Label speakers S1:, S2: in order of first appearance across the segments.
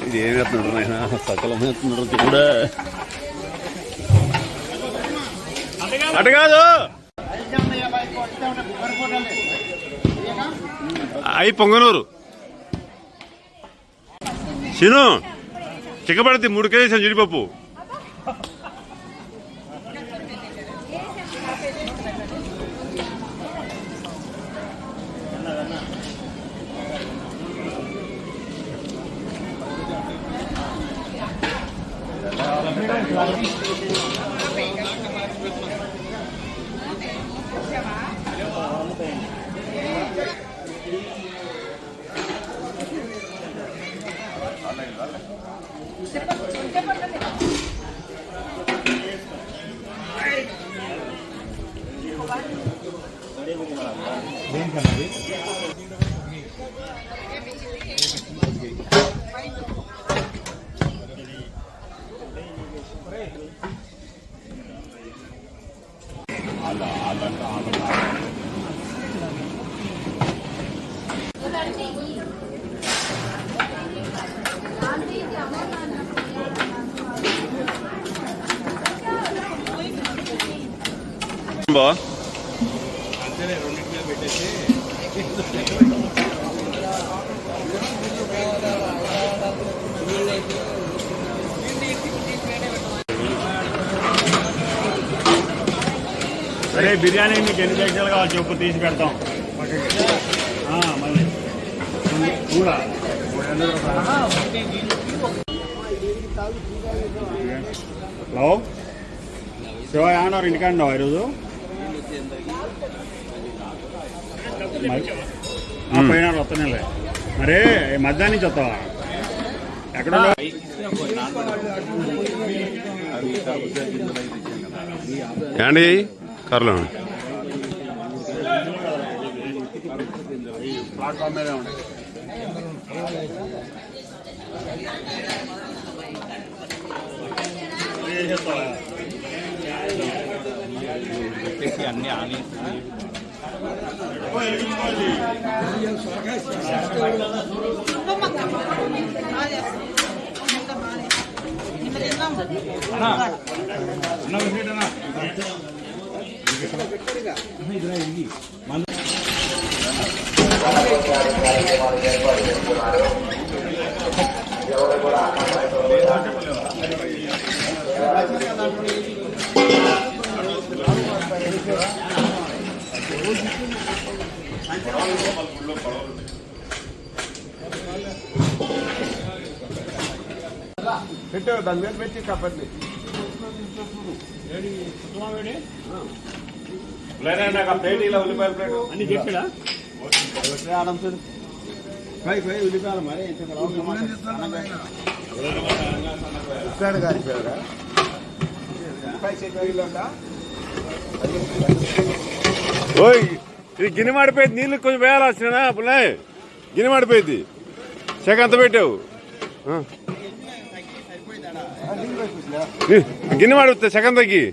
S1: ఇది ఏం వేస్తున్నాడు ఆయన సకలం వేస్తున్నాడు కూడా అటు కాదు అయి పొంగనూరు శీను చిక్కబడితే 3 కేజీ జీడిపప్పు బా
S2: అరే బిర్యానీ మీకు ఎన్ని కేజీలు కావాలి చెప్పు తీసి పెడతాం మళ్ళీ కూడా హలో శివ ఏమన్నారు ఇంటికాడ ఉన్నావా ఈరోజు పోయినా వస్తానే మరే మధ్యాహ్నం నుంచి వస్తావా ఎక్కడ
S1: ఏండి కార్లో
S2: ప్లాట్ఫామ్ మీదే ఉంటాయి అన్ని ఆని పెట్టు దాని మీద పెట్టి కప్పండి ప్లేట్ ఇలా ఉల్లిపాయల ప్లేట్ అన్ని చేసాడా ఆడంతో ఉల్లిపాయలు మరి గారిపోయారా
S1: ఓయ్ ఇది గిన్నె మాడిపోయింది నీళ్ళు కొంచెం వేయాల్సిన పుల్లయ్ గిన్నె మాడిపోయింది చెక్క అంత పెట్టావు గిన్నె మాడిపోతే సెకండ్ తగ్గి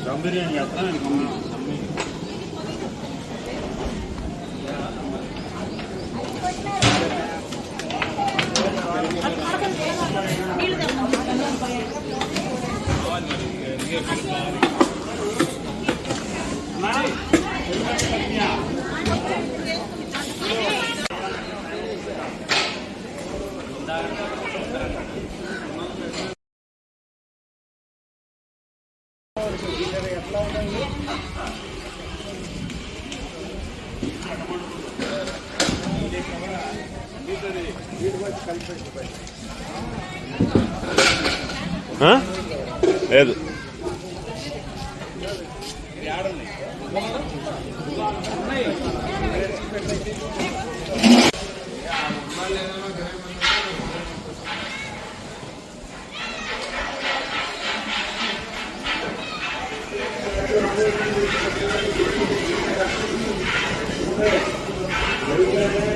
S2: దమ్ బిర్యానీ చేస్తా లేదు
S1: Thank you.